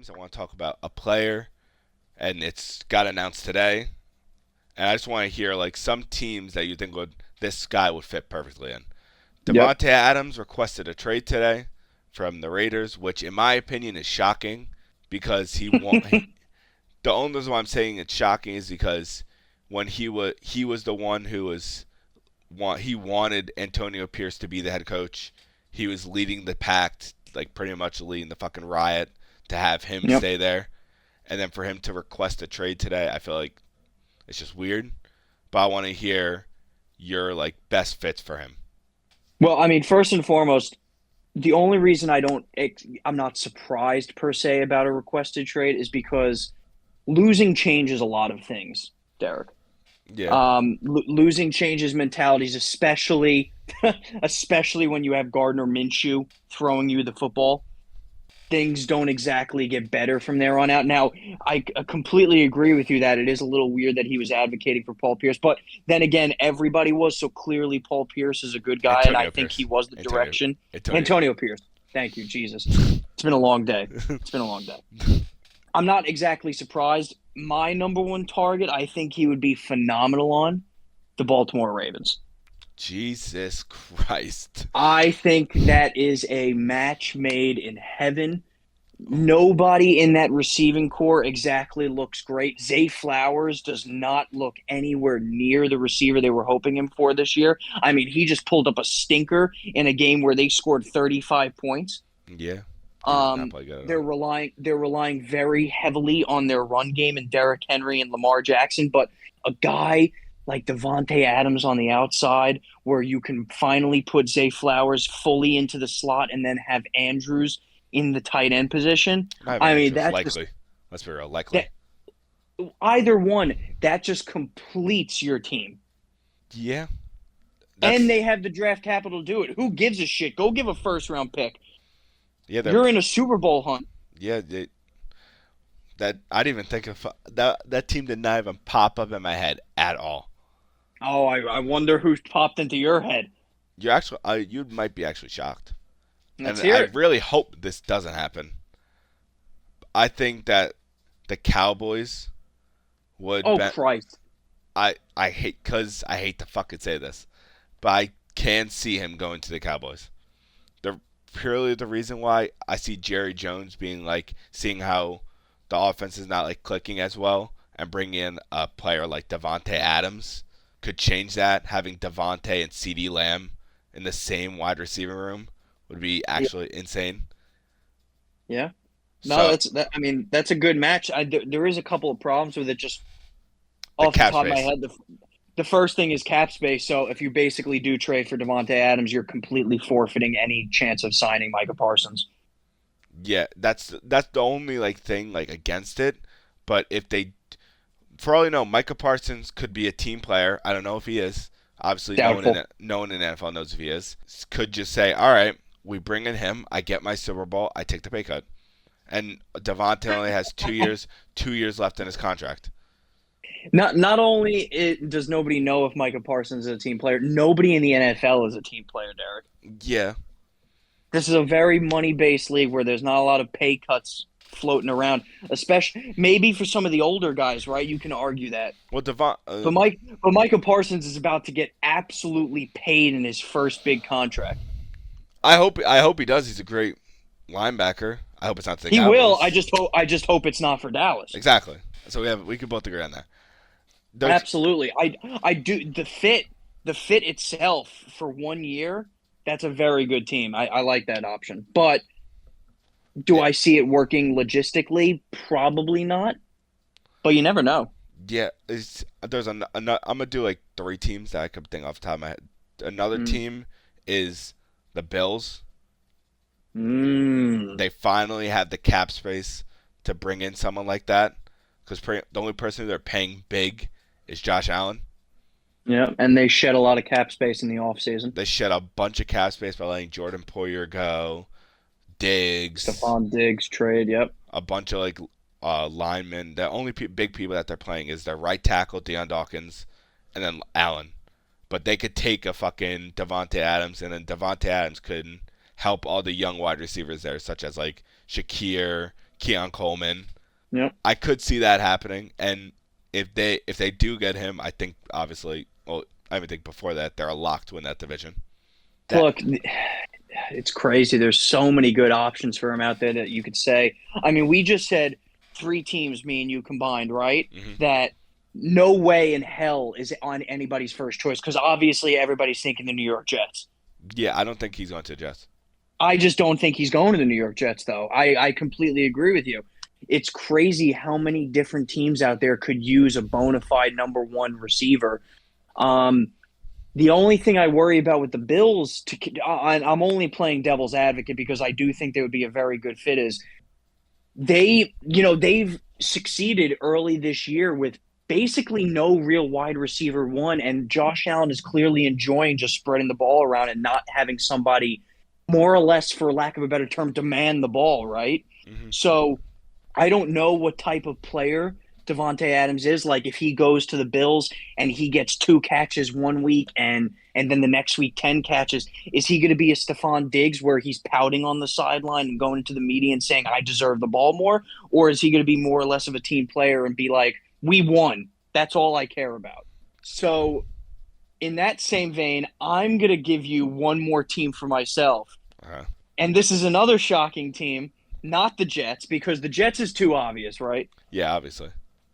teams. I want to talk about a player, and it's got announced today. And I just want to hear like some teams that you think would this guy would fit perfectly in. Yep. Davante Adams requested a trade today from the Raiders, which in my opinion is shocking because he won't. The only reason why I'm saying it's shocking is because when he was the one who he wanted Antonio Pierce to be the head coach. He was leading the pack, like pretty much leading the fucking riot to have him Yep. stay there. And then for him to request a trade today, I feel like it's just weird. But I want to hear your like best fits for him. Well, I mean, first and foremost, the only reason I'm not surprised per se about a requested trade is because losing changes a lot of things, Derek. Yeah, Losing changes mentalities, especially especially when you have Gardner Minshew throwing you the football. Things don't exactly get better from there on out. Now, I completely agree with you that it is a little weird that he was advocating for Paul Pierce, but then again, everybody was, so clearly Paul Pierce is a good guy, and I Antonio think he Pierce. was the Antonio. direction. Antonio. Antonio Pierce. Thank you, Jesus. It's been a long day. It's been a long day. I'm not exactly surprised. My number one target, I think he would be phenomenal on the Baltimore Ravens. Jesus Christ. I think that is a match made in heaven. Nobody in that receiving core exactly looks great. Zay Flowers does not look anywhere near the receiver they were hoping him for this year. I mean, he just pulled up a stinker in a game where they scored 35 points. Yeah, he does not play good at all. They're relying very heavily on their run game and Derrick Henry and Lamar Jackson, but a guy like Davante Adams on the outside, where you can finally put Zay Flowers fully into the slot and then have Andrews in the tight end position. Not even I mean, Andrews. that's just Likely. Let's be real. Likely. that either one that just completes your team. Yeah, And that's they have the draft capital to do it. Who gives a shit? Go give a first round pick. yeah. They're You're in a Super Bowl hunt. yeah. That I didn't even think of that team did not even pop up in my head at all. Oh, I wonder who popped into your head. You might be actually shocked, and Let's I hear it. really hope this doesn't happen. I think that the Cowboys would Oh bet. Christ. I hate to fucking say this, but I can see him going to the Cowboys. The purely the reason why I see Jerry Jones being like seeing how the offense is not like clicking as well and bringing in a player like Davante Adams could change that. Having Davante and CD Lamb in the same wide receiver room would be Yeah. actually insane. Yeah. No, So I mean, that's a good match. There is a couple of problems with it. Just the off the cap top of my space. head, the first thing is cap space. So if you basically do trade for Davante Adams, you're completely forfeiting any chance of signing Micah Parsons. Yeah, that's the only like thing like against it. But if they, for all you know, Micah Parsons could be a team player. I don't know if he is. Obviously, Doubtful. no one in the NFL knows if he is. Could just say, all right, we bring in him. I get my Super Bowl. I take the pay cut. And Devontae only has 2 years, 2 years left in his contract. Not only does nobody know if Micah Parsons is a team player, nobody in the NFL is a team player, Derek. Yeah, This is a very money based league where there's not a lot of pay cuts floating around, especially maybe for some of the older guys, right? You can argue that. well, Devon, But Micah Parsons is about to get absolutely paid in his first big contract. I hope he does. He's a great linebacker. I hope it's not the He will. Cowboys. I just hope it's not for Dallas. Exactly. So we could both agree on that. There's Absolutely. I do the fit itself for 1 year. That's a very good team. I like that option. But do yeah, I see it working logistically? Probably not. But you never know. yeah. I'm gonna do like three teams that I could think off the top of my head. Another Mm. team is the Bills. Mm. They finally have the cap space to bring in someone like that because the only person they're paying big is Josh Allen. Yeah, and they shed a lot of cap space in the offseason. They shed a bunch of cap space by letting Jordan Poyer go, Diggs, Stephon Diggs trade. Yep. a bunch of like linemen. The only big people that they're playing is their right tackle Deion Dawkins, and then Allen. But they could take a fucking Davante Adams, and then Davante Adams could help all the young wide receivers there, such as like Shakir, Keon Coleman. Yep. I could see that happening, and if they do get him, I think obviously, well, I even think before that they're a lock to win that division. That Look, it's crazy. There's so many good options for him out there that you could say. I mean, we just said three teams, me and you combined, right? mhm. That no way in hell is on anybody's first choice because obviously everybody's thinking the New York Jets. Yeah, I don't think he's going to Jets. I just don't think he's going to the New York Jets, though. I completely agree with you. It's crazy how many different teams out there could use a bona fide number one receiver. Um, the only thing I worry about with the Bills, I'm only playing devil's advocate because I do think they would be a very good fit, is they've succeeded early this year with basically no real wide receiver one, and Josh Allen is clearly enjoying just spreading the ball around and not having somebody more or less, for lack of a better term, demand the ball, right? Mhm. So I don't know what type of player Davante Adams is. Like if he goes to the Bills and he gets 2 catches one week and then the next week 10 catches, is he going to be a Stephon Diggs where he's pouting on the sideline and going into the media and saying I deserve the ball more, or is he going to be more or less of a team player and be like, we won, that's all I care about? So in that same vein, I'm going to give you one more team for myself, Uh-huh. and this is another shocking team, not the Jets, because the Jets is too obvious, right? Yeah, obviously.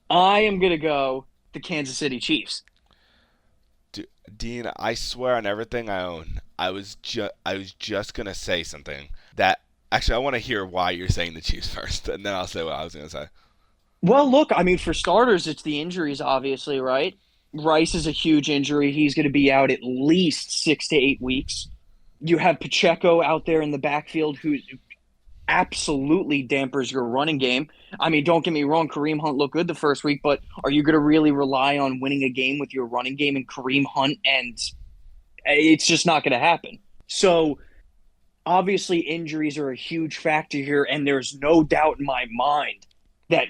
I am going to go the Kansas City Chiefs. Dean, I swear on everything I own, I was just gonna say something that actually I want to hear why you're saying the Chiefs first, and then I'll say what I was gonna say. Well, look, I mean, for starters, it's the injuries, obviously, right? Rice is a huge injury. He's going to be out at least 6 to 8 weeks. You have Pacheco out there in the backfield who absolutely dampers your running game. I mean, don't get me wrong, Kareem Hunt looked good the first week, but are you going to really rely on winning a game with your running game and Kareem Hunt? And it's just not going to happen. So obviously, injuries are a huge factor here, and there's no doubt in my mind that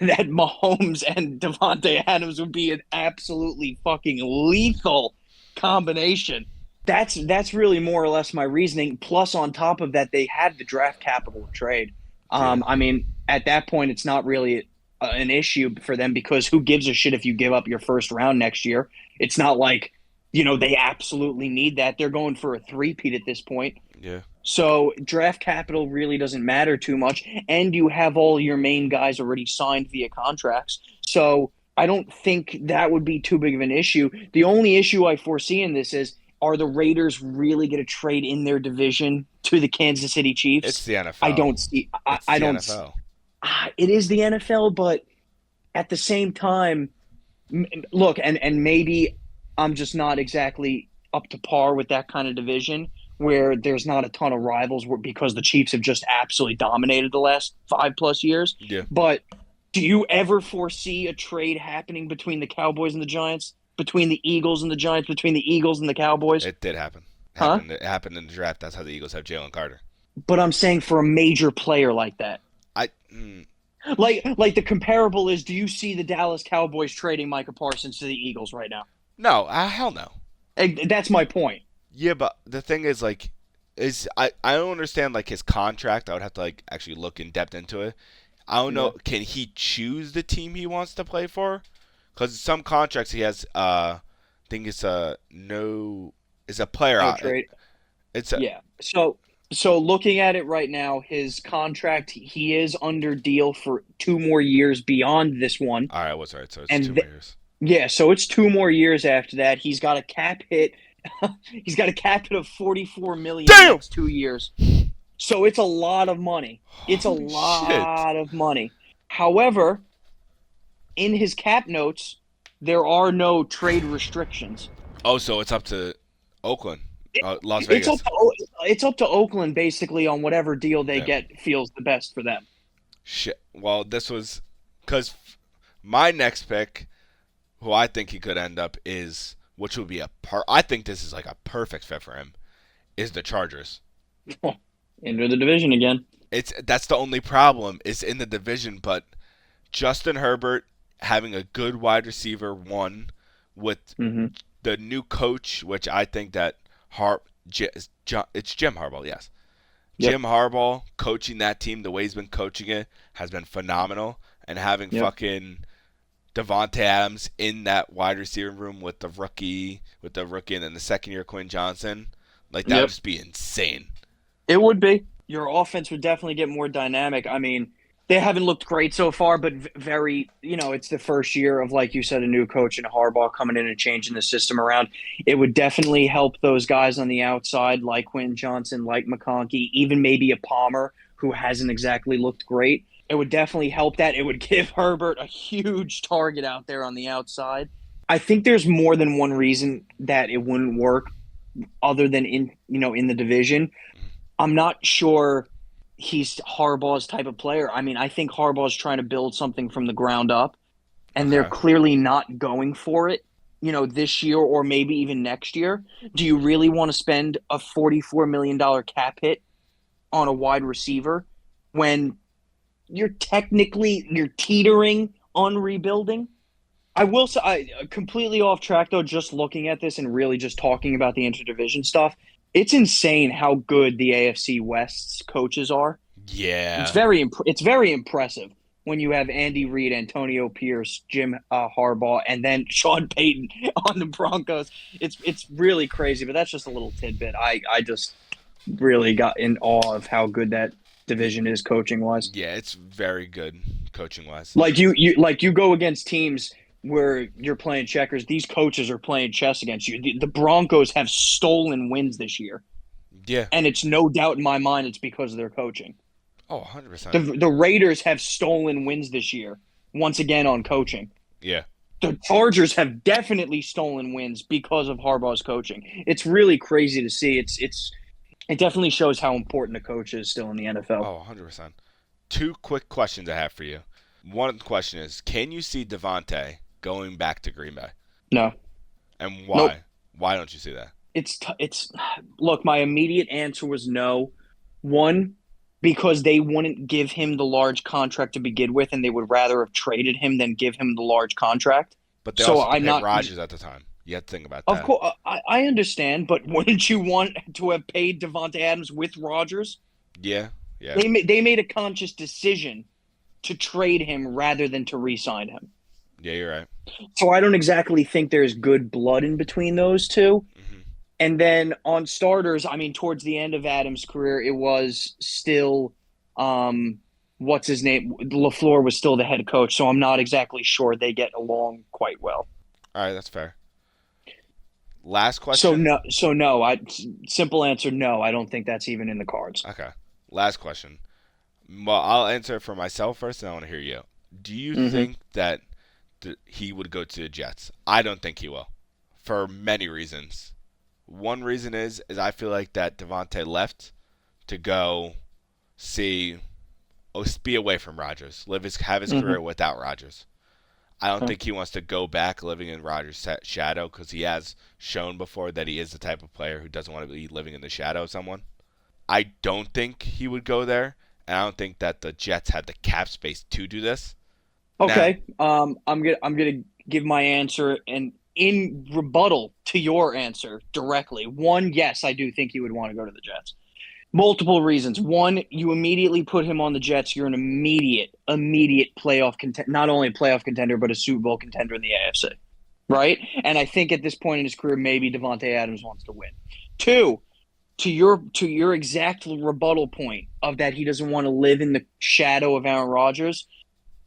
that Mahomes and Davante Adams would be an absolutely fucking lethal combination. That's really more or less my reasoning. Plus, on top of that, they had the draft capital to trade. Yeah. I mean, at that point, it's not really an issue for them because who gives a shit if you give up your first round next year? It's not like they absolutely need that. They're going for a three-peat at this point. Yeah. So draft capital really doesn't matter too much, and you have all your main guys already signed via contracts. So I don't think that would be too big of an issue. The only issue I foresee in this is, are the Raiders really going to trade in their division to the Kansas City Chiefs? It's the NFL. I don't see. It's I the don't. NFL. It is the NFL, but at the same time, look, and maybe I'm just not exactly up to par with that kind of division where there's not a ton of rivals because the Chiefs have just absolutely dominated the last 5+ years. Yeah. But do you ever foresee a trade happening between the Cowboys and the Giants, between the Eagles and the Giants, between the Eagles and the Cowboys? It did happen. Huh? It happened in the draft. That's how the Eagles have Jalen Carter. But I'm saying for a major player like that. I Like the comparable is, do you see the Dallas Cowboys trading Micah Parsons to the Eagles right now? no, hell no. That's my point. Yeah, but the thing is, like, I don't understand like his contract. I would have to like actually look in depth into it. I don't know. Can he choose the team he wants to play for? Because some contracts he has. I think it's a no. It's a player No out. trade. It's a Yeah. So looking at it right now, his contract, he is under deal for 2 more years beyond this one. all right. What's right? So it's And 2 more years. Yeah, so it's 2 more years after that. He's got a cap hit. He's got a cap hit of 44 million in the Damn! next 2 years. So it's a lot of money. It's a Holy lot of money. However, in his cap notes, there are no trade restrictions. Oh, so it's up to Oakland, Las It's Vegas. it's up to Oakland basically on whatever deal they Yeah. get feels the best for them. Shit. Well, this was because my next pick, who I think he could end up is, which would be I think this is like a perfect fit for him, is the Chargers. Into the division again. That's the only problem is in the division, but Justin Herbert having a good wide receiver one with Mm-hmm. the new coach, which I think that it's Jim Harbaugh, yes. Yep. Jim Harbaugh coaching that team the way he's been coaching it has been phenomenal, and having Yep. fucking Davante Adams in that wide receiver room with the rookie, and then the second year Quinn Johnson, like that would Yep. just be insane. It would be. Your offense would definitely get more dynamic. I mean, they haven't looked great so far, but very, it's the first year of, like you said, a new coach and Harbaugh coming in and changing the system around. It would definitely help those guys on the outside, like Quinn Johnson, like McConkey, even maybe a Palmer, who hasn't exactly looked great. It would definitely help that. It would give Herbert a huge target out there on the outside. I think there's more than one reason that it wouldn't work other than in the division. I'm not sure he's Harbaugh's type of player. I mean, I think Harbaugh's trying to build something from the ground up, and they're Okay. clearly not going for it, this year or maybe even next year. Do you really want to spend a $44 million cap hit on a wide receiver when you're teetering on rebuilding? I will say, completely off track though, just looking at this and really just talking about the interdivision stuff. It's insane how good the AFC West's coaches are. Yeah. It's very impressive when you have Andy Reid, Antonio Pierce, Jim Harbaugh, and then Sean Payton on the Broncos. It's really crazy, but that's just a little tidbit. I just really got in awe of how good that division is coaching wise. Yeah, it's very good coaching wise. Like you go against teams where you're playing checkers. These coaches are playing chess against you. The Broncos have stolen wins this year, Yeah. and it's no doubt in my mind it's because of their coaching. Oh, 100%. The Raiders have stolen wins this year, once again on coaching. Yeah. The Chargers have definitely stolen wins because of Harbaugh's coaching. It's really crazy to see. It definitely shows how important a coach is still in the NFL. Oh, 100%. Two quick questions I have for you. One question is, can you see Davante going back to Green Bay? No, And nope. why? Why don't you see that? It's look. My immediate answer was no. One, because they wouldn't give him the large contract to begin with, and they would rather have traded him than give him the large contract. But they So also I'm paid not. Rodgers at the time. You have to think about Of that. course, I understand, but wouldn't you want to have paid Davante Adams with Rodgers? Yeah. Yeah. They made a conscious decision to trade him rather than to re-sign him. Yeah, you're right. So I don't exactly think there's good blood in between those two. Hmm. And then on starters, I mean, towards the end of Adams' career, it was still, what's his name? LaFleur was still the head coach, so I'm not exactly sure they get along quite well. All right, that's fair. Last So question. no, so no. Simple answer, no. I don't think that's even in the cards. Okay. Last question. Well, I'll answer it for myself first, and I want to hear you. Do you Hmm. think that he would go to the Jets? I don't think he will, for many reasons. One reason is I feel like that Devontae left to go see, be away from Rodgers, have his Hmm. career without Rodgers. I don't Okay. think he wants to go back living in Rodgers' shadow because he has shown before that he is the type of player who doesn't want to be living in the shadow of someone. I don't think he would go there, and I don't think that the Jets had the cap space to do this. Now, Okay. I'm gonna give my answer and in rebuttal to your answer directly. One, yes, I do think he would want to go to the Jets. Multiple reasons. One, you immediately put him on the Jets. You're an immediate playoff contender, not only a playoff contender, but a Super Bowl contender in the AFC. Right? And I think at this point in his career, maybe Davante Adams wants to win. Two, to your exact rebuttal point of that he doesn't want to live in the shadow of Aaron Rodgers,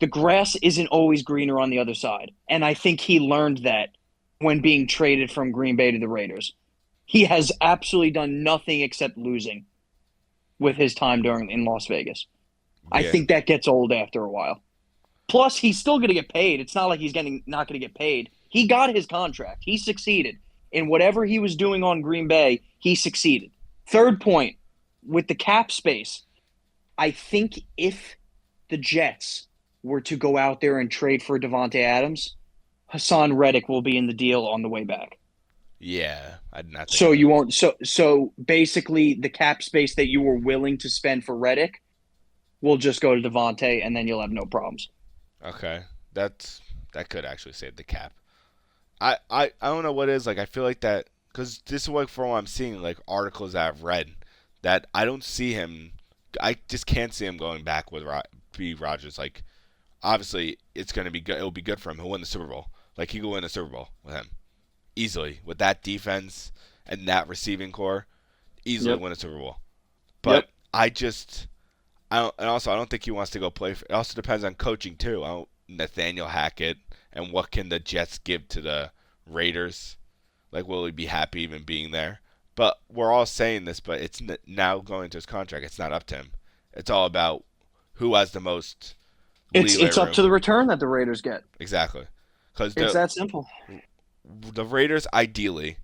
the grass isn't always greener on the other side. And I think he learned that when being traded from Green Bay to the Raiders. He has absolutely done nothing except losing with his time during in Las Vegas. I yeah, think that gets old after a while. Plus, he's still going to get paid. It's not like he's getting not going to get paid. He got his contract. He succeeded in whatever he was doing on Green Bay. He succeeded. Third point with the cap space, I think if the Jets were to go out there and trade for Davante Adams, Hassan Reddick will be in the deal on the way back. yeah, I did not think So of you that. won't. So basically, the cap space that you were willing to spend for Reddick will just go to Davante, and then you'll have no problems. Okay, that could actually save the cap. I don't know what it is like. I feel like that because this is like from what I'm seeing, like articles that I've read that I don't see him. I just can't see him going back with B. Rodgers. Like, obviously, it's going to be good. It'll be good for him. He'll win the Super Bowl. Like, he could win the Super Bowl with him easily with that defense and that receiving core. Easily Yep. win a Super Bowl. Yep. But I don't, and also I don't think he wants to go play. It also depends on coaching too. Nathaniel Hackett and what can the Jets give to the Raiders? Like, will he be happy even being there? But we're all saying this, but it's now going to his contract. It's not up to him. It's all about who has the most leeway It's up room. to the return that the Raiders get. Exactly. Because It's that simple. the Raiders, ideally,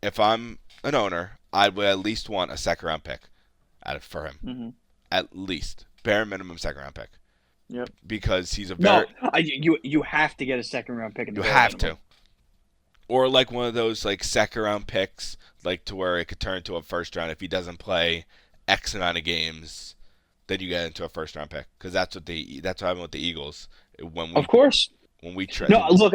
if I'm an owner, I would at least want a second round pick for him. Hmm. At least. Bare minimum second round pick. Yep. Because he's a No, very. you have to get a second round pick in the You bare have minimum. to. Or like one of those like second round picks, like to where it could turn into a first round if he doesn't play X amount of games. Then you get into a first round pick because that's what happened with the Eagles when Of we course. when we No, look,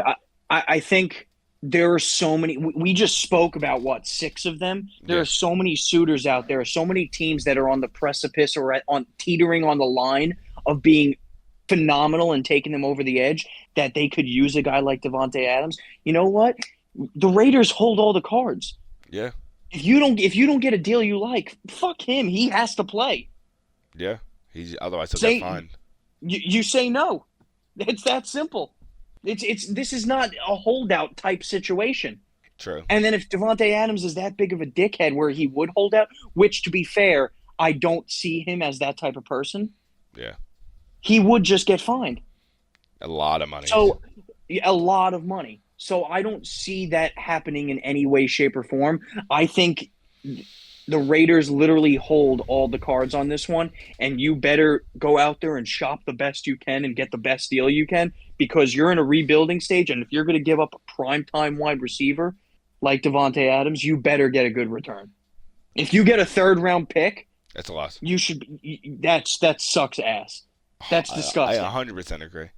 I think there are so many. We just spoke about what, six of them. There yeah are so many suitors out there. So many teams that are on the precipice or on teetering on the line of being phenomenal and taking them over the edge that they could use a guy like Davante Adams. You know what? The Raiders hold all the cards. yeah If you don't get a deal you like, fuck him. He has to play. yeah he's otherwise he'll get Say fined. you say no. It's that simple. It's this is not a holdout type situation. True. And then if Davante Adams is that big of a dickhead where he would hold out, which to be fair, I don't see him as that type of person, Yeah, he would just get fined. a lot of money. So a lot of money. So I don't see that happening in any way, shape, or form. I think the Raiders literally hold all the cards on this one, and you better go out there and shop the best you can and get the best deal you can because you're in a rebuilding stage, and if you're going to give up a primetime wide receiver like Davante Adams, you better get a good return. If you get a third round pick, That's a loss. you should. That sucks ass. That's I disgusting. 100% agree.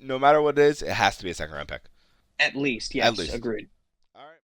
No matter what it is, it has to be a second round pick. At least, At yes, least. agreed.